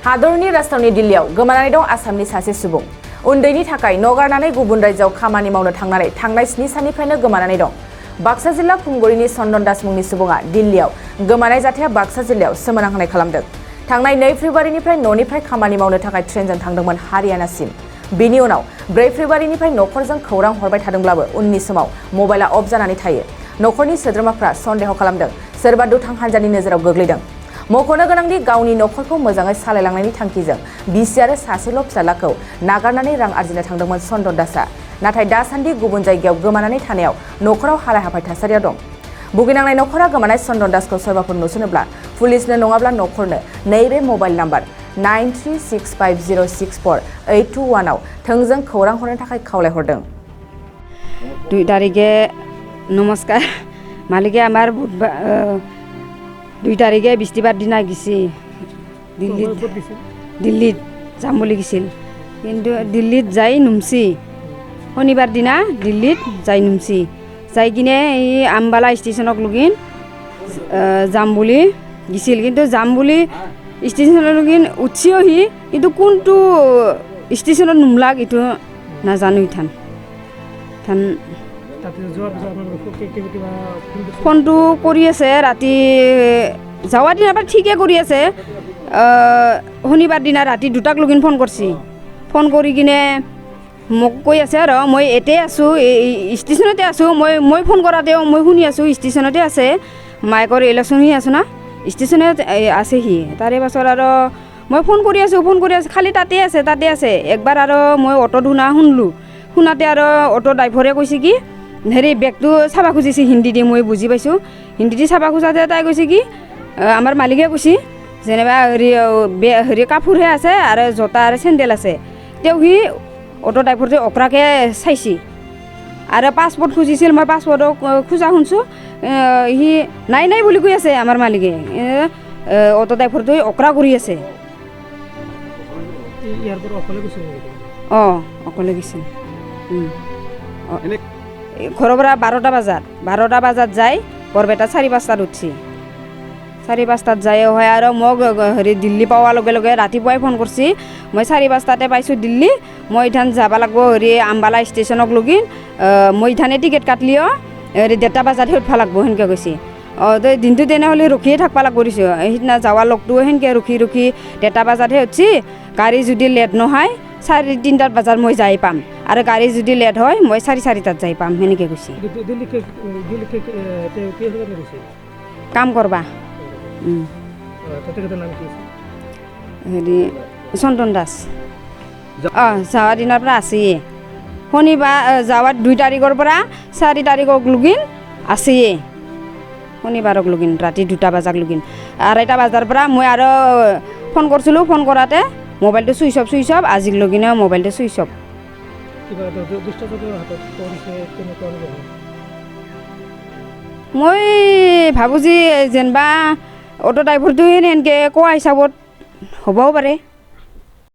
हादरनि राजधानी दिल्लीयाव गोमानानै दं आसामनि सासे सुबुं उन्दैनि थाखाय नगारनानै गुबुन रायजोआव खामानि मावनो थांनानै थांनाय 7 साननिफ्रायनो गोमानानै दं बाक्सा जिल्ला फुंगुरिनि चन्दन दास मुंनि सुबुङा दिल्लीयाव गोमानाय जाथाया बाक्सा जिल्लायाव सोमोनांहोनाय खालामदों थांनाय 2 फेब्रुवारिनिफ्राय न'निफ्राय खामानि मावनो थाखाय ट्रेनजों थांदोंमोन हारियानासिम बेनि उनाव 4 फेब्रुवारिनिफ्राय न'खरजों खौरां हरबाय थादोंब्लाबो उननि समाव मबाइला अफ जानानै थायो न'खरनि सोद्रोमाफ्रा सन्देह खालामदों सोरबा दुथां हान्जानि नोजोराव गोग्लैदों मख'नो गोनांदि गावनि न'खरखौ मोजाङै सालायलांनायनि थांखिजों बिसि आरो सासेल' फिसालाखौ नागारनानै रां आरजिनो थांदोंमोन चन्दन दासआ नाथाय दासान्दि गुबुन जायगायाव गोमानानै थानायाव न'खराव हालाय हाफाय थासारिया दं भुगिनांनाय न'खरा गोमानाय चन्दन दासखौ सोरबाफोर नुसनोब्ला पुलिसनो नङाब्ला न'खरनो नैबे मबाइल नाम्बार 9365064821 आव थोंजों खौरां हरनो थाखाय खावलायहरदों 2 तारिखे नमस्कार मालिके आमार 2 तारिखे बृहस्पतिबार दिना गেছি दिल्लीत যাম বুলি গেছিল কিন্তু দিল্লীত যাই নুমছি শনিবাৰ দিনা দিল্লীত যাই নুমছি যাই কিনে এই আম্বালা ষ্টেচনক লগিন যাম বুলি গেছিল কিন্তু যাম বুলি ষ্টেচনক লগিন উঠিহি কিন্তু কোনটো ষ্টেচনত নুমলাক এটো নাজানো ইথান ফোনটো কৰি আছে ৰাতি যাৱাৰ দিনা পৰা ঠিকে কৰি আছে শনিবাৰ দিনা ৰাতি 2টাক লগিন ফোন কৰিছি ফোন কৰি কিনে মোক কৈ আছে আৰু মই এতে আছো ষ্টেচনতে আছো মই ফোন কৰাতেও মই শুনি আছো ষ্টেচনতে আছে মাইকৰ ইলেকশ্যন হৈ আছে না ষ্টেচনত আছে হি তাৰে পাছত আৰু মই ফোন কৰি আছো খালি তাতে আছে একবাৰ আৰু মই অটো শুনাতে আৰু অটো ড্ৰাইভাৰে কৈছে কি হেৰি বেগটো চাবা খুজিছে হিন্দী দি মই বুজি পাইছোঁ হিন্দী দি চাবা খোজাতে তাই কৈছে কি আমাৰ মালিকে কৈছে যেনিবা হেৰি কাপোৰহে আছে আৰু জোতা আৰু চেণ্ডেল আছে তেওঁ সি অটো ড্ৰাইভাৰটো অকৰাকে চাইছি আৰু পাছপৰ্ট খুজিছিল মই পাছপৰ্টক খোজা শুনছোঁ সি নাই বুলি কৈ আছে আমাৰ মালিকে অটো ড্ৰাইভাৰটো অকৰা কৰি আছে অকলে গৈছিল ঘৰৰ পৰা 12টা বজাত যাই বৰপেটা 4-5টাত উঠছি 4-5টাত যাই হয় আৰু মোক হেৰি দিল্লী পোৱাৰ লগে লগে ৰাতিপুৱাই ফোন কৰিছি মই 4-5টাতে পাইছোঁ দিল্লী মই ইথান যাব লাগিব হেৰি আম্বালা ষ্টেচনক লগিন মই ইথানে টিকেট কাটলিও হেৰি 1:30 বজাতহে উঠবা লাগিব সেনেকৈ কৈছে দিনটো তেনেহ'লে ৰখিয়ে থাকবা লাগিব দিছোঁ সেইদিনা যাৱাৰ লগটো সেনেকৈ ৰখি 1:30 বজাতহে উঠছি গাড়ী যদি লেট নহয় 3:30 বজাত মই যাই পাম আৰু গাড়ী যদি লেট হয় মই 4:30টাত যাই পাম সেনেকৈ কৈছে কাম কৰবা হেৰি চন্দন দাস যাৱাৰ দিনৰ পৰা আছেয়ে শনিবাৰ যাৱাৰ 2 তাৰিখৰ পৰা 4 তাৰিখক লগিন আছেয়ে শনিবাৰক লগিন ৰাতি 2টা বজাক লগিন 2:30 বজাৰ পৰা মই আৰু ফোন কৰিছিলোঁ ফোন কৰাতে মোবাইলটো চুইচ অফ আজিৰ লগিনে মোবাইলটো চুইচ অফ মই ভাবোঁ যে যেনিবা অটো ড্ৰাইভাৰটো এনেকৈ কোৱা হিচাপত হ'বও পাৰে